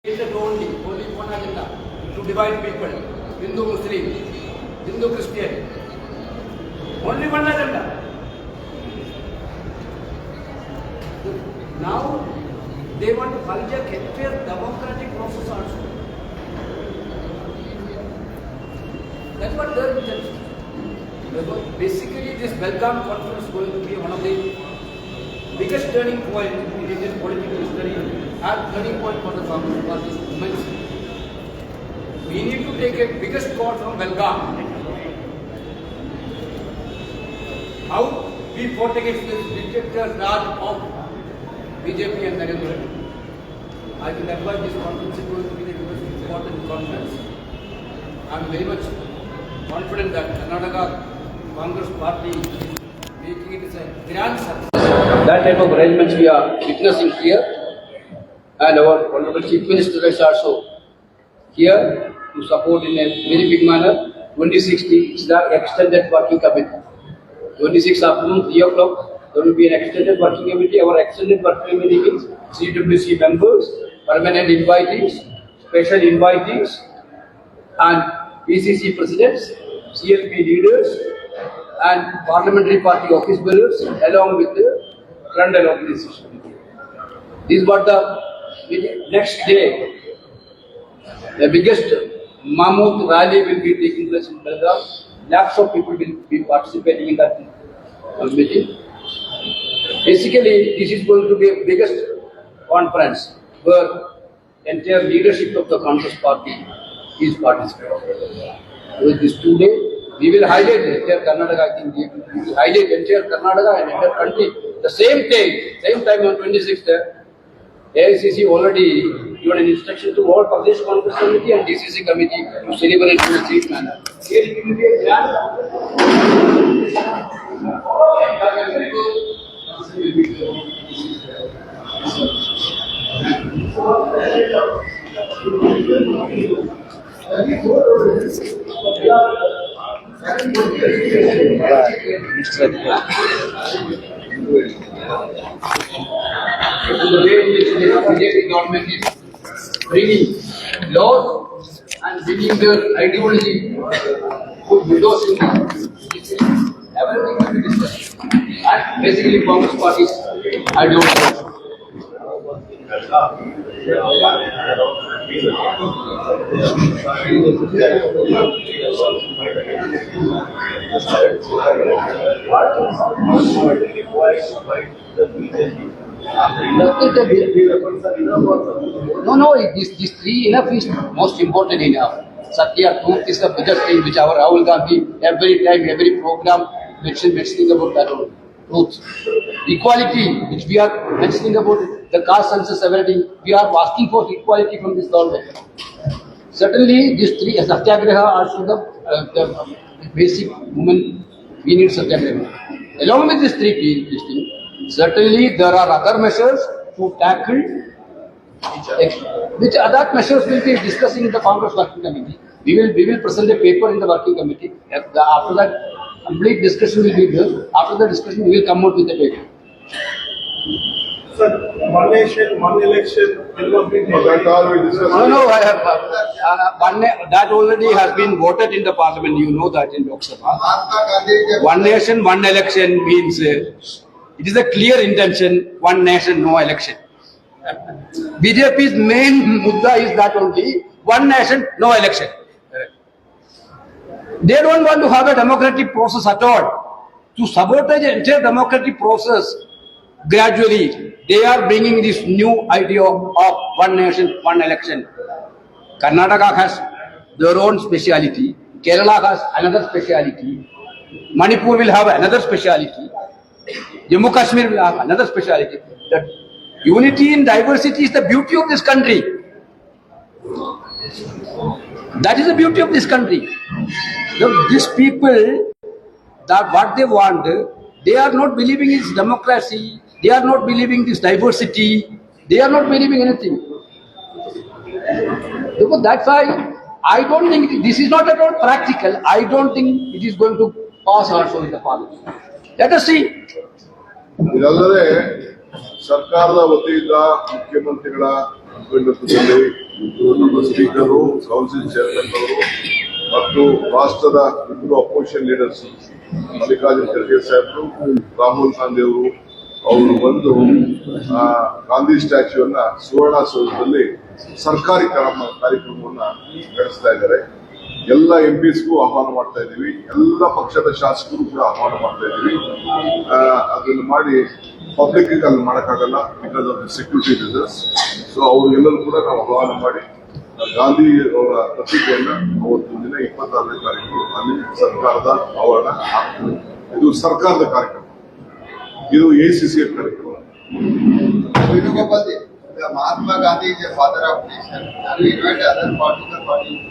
Only one agenda to divide people, Hindu Muslim, Hindu Christian. Only one agenda. Now they want to hijack entire democratic process also. That's what their intention. Basically, this Belgaum conference is going to be one of the biggest turning point in Indian political history and turning point for the Congress Party's movements. We need to take a biggest call from Belgaum. How we fought against this dictator Raj of BJP and Narendra Modi. I think that's why this conference is going to be the most important conference. I am very much confident that Karnataka Congress Party is making it a grand success. That type of arrangements we are witnessing here, and our Honorable Chief Minister is also here to support in a very big manner. 26th is the extended working committee. 26th afternoon, 3 o'clock, there will be an extended working committee. Our extended working committee means CWC members, permanent invitees, special invitees, and PCC presidents, CLP leaders, and parliamentary party office bearers, along with the front end organization. This is what the next day, the biggest mammoth rally will be taking place in Belgaum. Lakhs of people will be participating in that meeting. Basically, this is going to be the biggest conference where entire leadership of the Congress Party is participating. With this today, we will highlight entire Karnataka. I think we will highlight entire Karnataka and entire country. The same time on 26th, AICC already given an instruction to all Pradesh Congress Committee and DCC Committee to celebrate in a safe manner. Here it will be a grand the way in which the BJP government is bringing laws and bringing their ideology to widows in everything will be discussed. And basically Congress Party's ideology. No, these three enough is most important enough. Satya, truth is the biggest thing which our Rahul Gandhi every time, every program mentioning about that truth. Equality, which we are mentioning about the caste census, everything, we are asking for equality from this government. Certainly, these three Satyagraha are the basic movement. We need Satyagraha. Along with these three things, certainly there are other measures to tackle, which other measures will be discussing in the Congress Working Committee. We will present a paper in the Working Committee. After that, complete discussion will be there. After the discussion, we will come out with the paper. Sir, one nation, one election will not be that already has been voted in the parliament. You know that in Lok Sabha. One nation, one election means it is a clear intention. One nation, no election. BJP's main mudda is that only one nation, no election. They don't want to have a democratic process at all. To sabotage the entire democratic process, gradually, they are bringing this new idea of one nation, one election. Karnataka has their own speciality. Kerala has another speciality. Manipur will have another speciality. Jammu Kashmir will have another speciality. The unity in diversity is the beauty of this country. That is the beauty of this country. These people, that what they want, they are not believing in democracy. They are not believing this diversity. They are not believing anything. Because that's why I don't think this is not at all practical. I don't think it is going to pass also in the parliament. Let us see. ಇದಲ್ಲದೆ ಸರ್ಕಾರದ ವತಿಯಿಂದ ಮುಖ್ಯಮಂತ್ರಿಗಳ ಮುಖಂಡತ್ವದಲ್ಲಿ ಇಬ್ಬರು ನಮ್ಮ speaker, council chairman ಅವರು ಮತ್ತು ರಾಷ್ಟ್ರದ ಇಬ್ಬರು ಅಪೋಸಿಷನ್ ಲೀಡರ್ಸ್ ಮಲ್ಲಿಕಾರ್ಜುನ್ ಖರ್ಗೆ ಸಾಹೇಬರು, ರಾಹುಲ್ ಗಾಂಧಿ ಅವರು ಬಂದು ಗಾಂಧಿ ಸ್ಟ್ಯಾಚ್ಯೂವನ್ನ ಸುವರ್ಣಸೌಧದಲ್ಲಿ ಸರ್ಕಾರಿ ಕಾರ್ಯಕ್ರಮವನ್ನ ನಡೆಸ್ತಾ ಇದ್ದಾರೆ. ಎಲ್ಲ ಎಂಪಿಸ್ಗೂ ಆಹ್ವಾನ ಮಾಡ್ತಾ ಇದ್ದೀವಿ, ಎಲ್ಲ ಪಕ್ಷದ ಶಾಸಕರು ಕೂಡ ಆಹ್ವಾನ ಮಾಡ್ತಾ ಇದ್ದೀವಿ. ಅದನ್ನು ಮಾಡಿ ಪಬ್ಲಿಕ್ ಅಲ್ಲಿ ಮಾಡೋಕ್ಕಾಗಲ್ಲ because of the security reserves. So ಅವ್ರಿಗೆಲ್ಲರೂ ಕೂಡ ನಾವು ಆಹ್ವಾನ ಮಾಡಿ ಗಾಂಧಿ ಅವರ ಪ್ರತಿಕೆಯನ್ನ ಅವತ್ತು ದಿನ 26ನೇ ತಾರೀಕು ಅಲ್ಲಿ ಸರ್ಕಾರದ ಆವರಣ ಆಗ್ತದೆ. ಇದು ಸರ್ಕಾರದ ಕಾರ್ಯಕ್ರಮ, ಇದು ಎಸಿಸಿಯ ಕಾರ್ಯಕ್ರಮ. Venugopal ji, Mahatma Gandhi is a father of nation. Can we invite other political parties?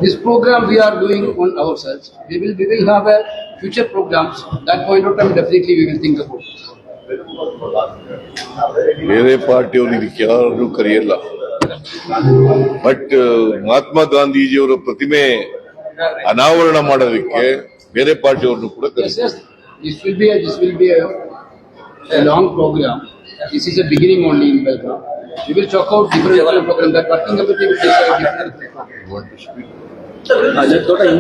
This program we are doing on ourselves. We will have a future programs. That point of time definitely we will think about. ಬೇರೆ ಪಾರ್ಟಿಯವರು ಇದಕ್ಕೆ ಯಾರು ಕರೆಯಲ್ಲ. But Mahatma ಗಾಂಧೀಜಿಯವರ ಪ್ರತಿಮೆ ಅನಾವರಣ ಮಾಡೋದಕ್ಕೆ ಬೇರೆ ಪಾರ್ಟಿಯವ್ರನ್ನು ಕೂಡ Yes, yes. This will be a long program. This is a beginning only in Belgaum. We will check out different program. That working committee will decide different program.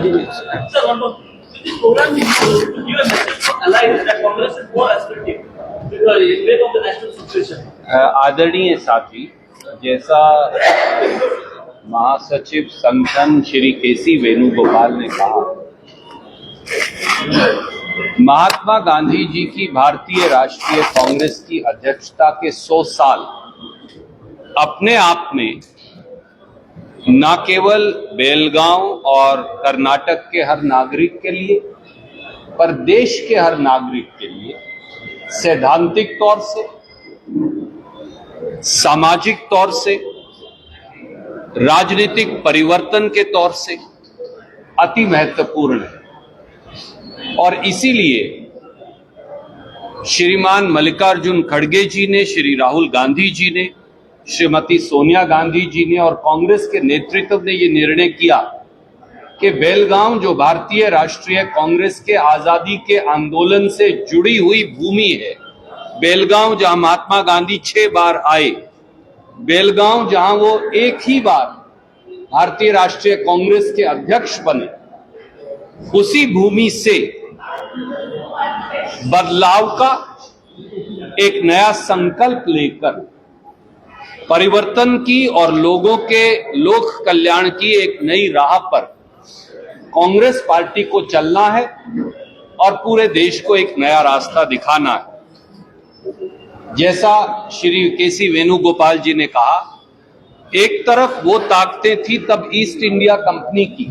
Sir, one more. This program is to give a message for allies that Congress is more aspirative because in wake of the national situation. आदरणीय साथी, जैसा महासचिव संगठन श्री केसी वेणुगोपाल ने कहा, महात्मा गांधी जी की भारतीय राष्ट्रीय कांग्रेस की अध्यक्षता के 100 साल अपने आप में न केवल बेलगांव और कर्नाटक के हर नागरिक के लिए पर देश के हर नागरिक के लिए सैद्धांतिक तौर से, सामाजिक तौर से, राजनीतिक परिवर्तन के तौर से अति महत्वपूर्ण है। और इसीलिए श्रीमान मल्लिकार्जुन खड़गे जी ने, श्री राहुल गांधी जी ने, श्रीमती सोनिया गांधी जी ने और कांग्रेस के नेतृत्व ने ये निर्णय किया कि बेलगांव जो भारतीय राष्ट्रीय कांग्रेस के आजादी के आंदोलन से जुड़ी हुई भूमि है, बेलगांव जहां महात्मा गांधी 6 बार आए, बेलगांव जहां वो एक ही बार भारतीय राष्ट्रीय कांग्रेस के अध्यक्ष बने, उसी भूमि से बदलाव का एक नया संकल्प लेकर परिवर्तन की और लोगों के लोक कल्याण की एक नई राह पर कांग्रेस पार्टी को चलना है और पूरे देश को एक नया रास्ता दिखाना है। जैसा श्री केसी वेणुगोपाल जी ने कहा, एक तरफ वो ताकतें थी तब ईस्ट इंडिया कंपनी की,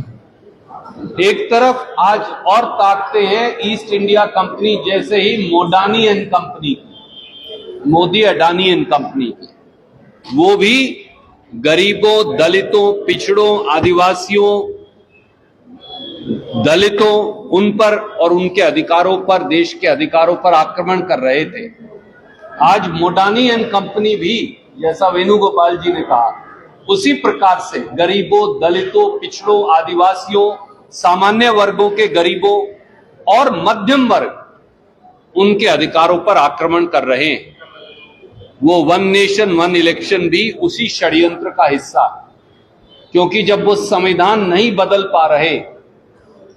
एक तरफ आज और ताकतें हैं ईस्ट इंडिया कंपनी जैसे ही मोडानी एंड कंपनी की, मोदी अडानी एंड कंपनी की। वो भी गरीबों, दलितों, पिछड़ों, आदिवासियों, दलितों, उन पर और उनके अधिकारों पर, देश के अधिकारों पर आक्रमण कर रहे थे। आज मोडानी एंड कंपनी भी, जैसा वेणुगोपाल जी ने कहा, उसी प्रकार से गरीबों, दलितों, पिछड़ों, आदिवासियों, सामान्य वर्गों के गरीबों और मध्यम वर्ग, उनके अधिकारों पर आक्रमण कर रहे हैं। वो 1 नेशन 1 इलेक्शन भी उसी षड्यंत्र का हिस्सा है, क्योंकि जब वो संविधान नहीं बदल पा रहे,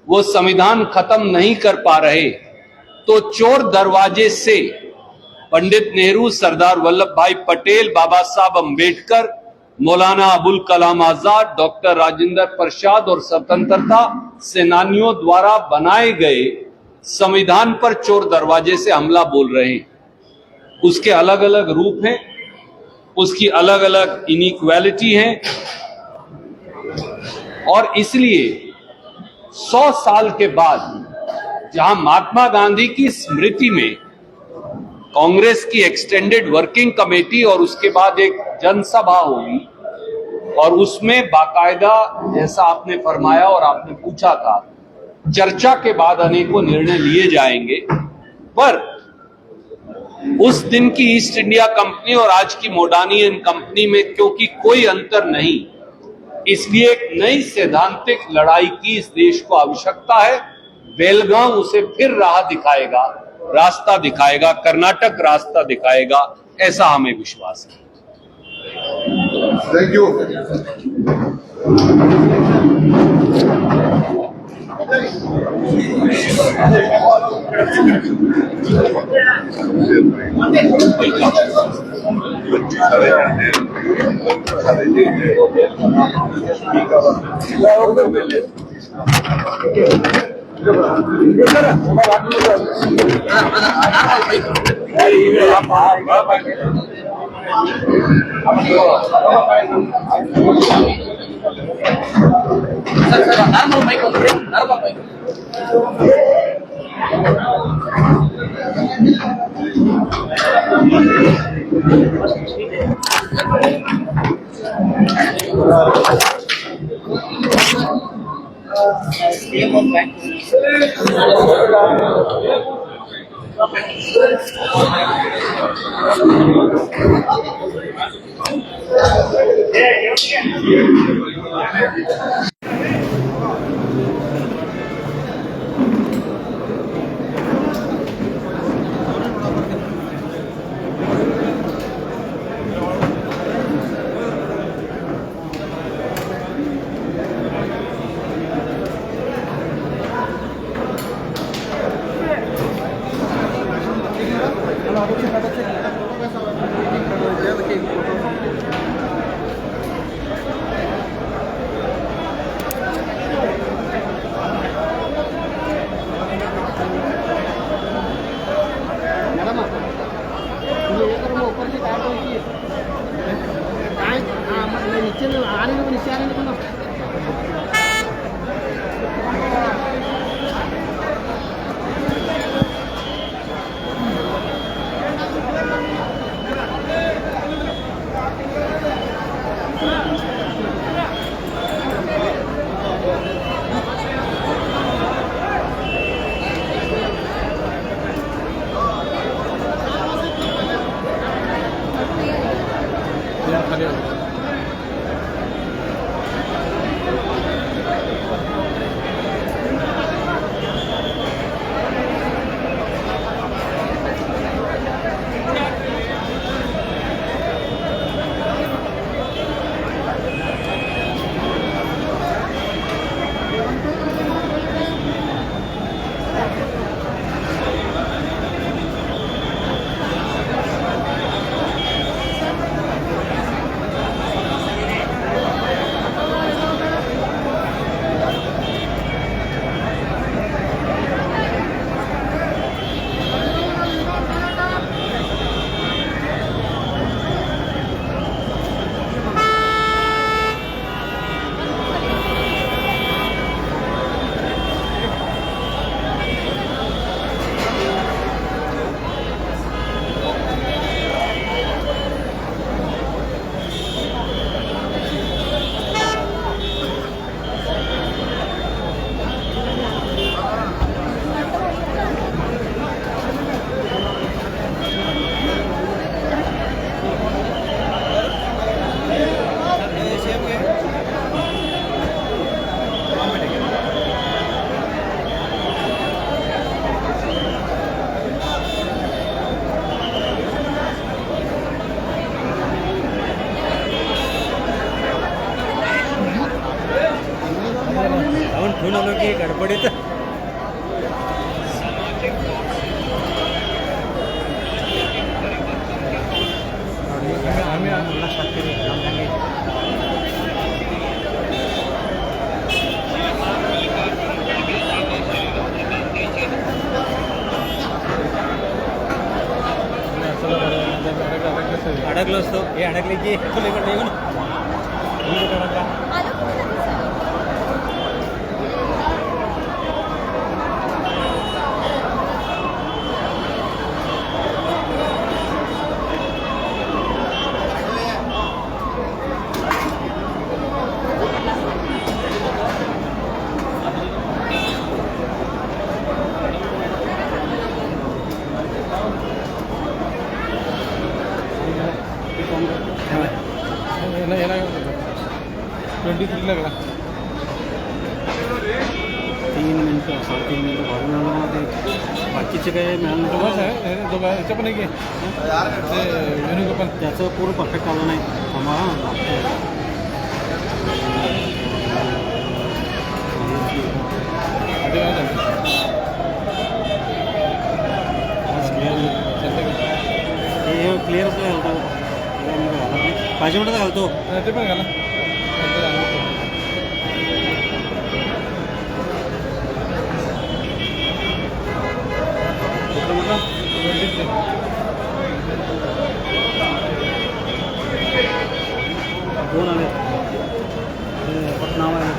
वो संविधान खत्म नहीं कर पा रहे, तो चोर दरवाजे से पंडित नेहरू, सरदार वल्लभ भाई पटेल, बाबा साहब अंबेडकर, मौलाना अबुल कलाम आजाद, डॉक्टर राजेंद्र प्रसाद और स्वतंत्रता सेनानियों द्वारा बनाए गए संविधान पर चोर दरवाजे से हमला बोल रहे हैं। उसके अलग अलग रूप हैं, उसकी अलग अलग इनइक्वालिटी है, और इसलिए 100 साल के बाद जहां महात्मा गांधी की स्मृति में कांग्रेस की एक्सटेंडेड वर्किंग कमेटी और उसके बाद एक जनसभा होगी, और उसमें बाकायदा, जैसा आपने फरमाया और आपने पूछा था, चर्चा के बाद अनेकों निर्णय लिए जाएंगे। पर उस दिन की ईस्ट इंडिया कंपनी और आज की मोडानी एंड कंपनी में क्योंकि कोई अंतर नहीं, इसलिए एक नई सैद्धांतिक लड़ाई की इस देश को आवश्यकता है। बेलगांव उसे फिर राह दिखाएगा, रास्ता दिखाएगा, कर्नाटक रास्ता दिखाएगा, ऐसा हमें विश्वास है। Thank you. Normal mic on, normal mic. गडबडीत अडकलो असतो हे अडकले की तुला येऊन 3 मिनटं 3.5 मिनटं भाडून आलं मला ते बाकीचे काय मिळालं बस नाही. आहे याचं पण आहे की ते वेणुगोपाल त्याचं पूर्ण परफेक्ट आलं नाही आम्हाला. ते काय झालं हे क्लिअरच नाही घालतो. 5 मिनटं घालतो. ते पण घाला कुठलं म्हटलं? दोन आले. ते पटनाव आहे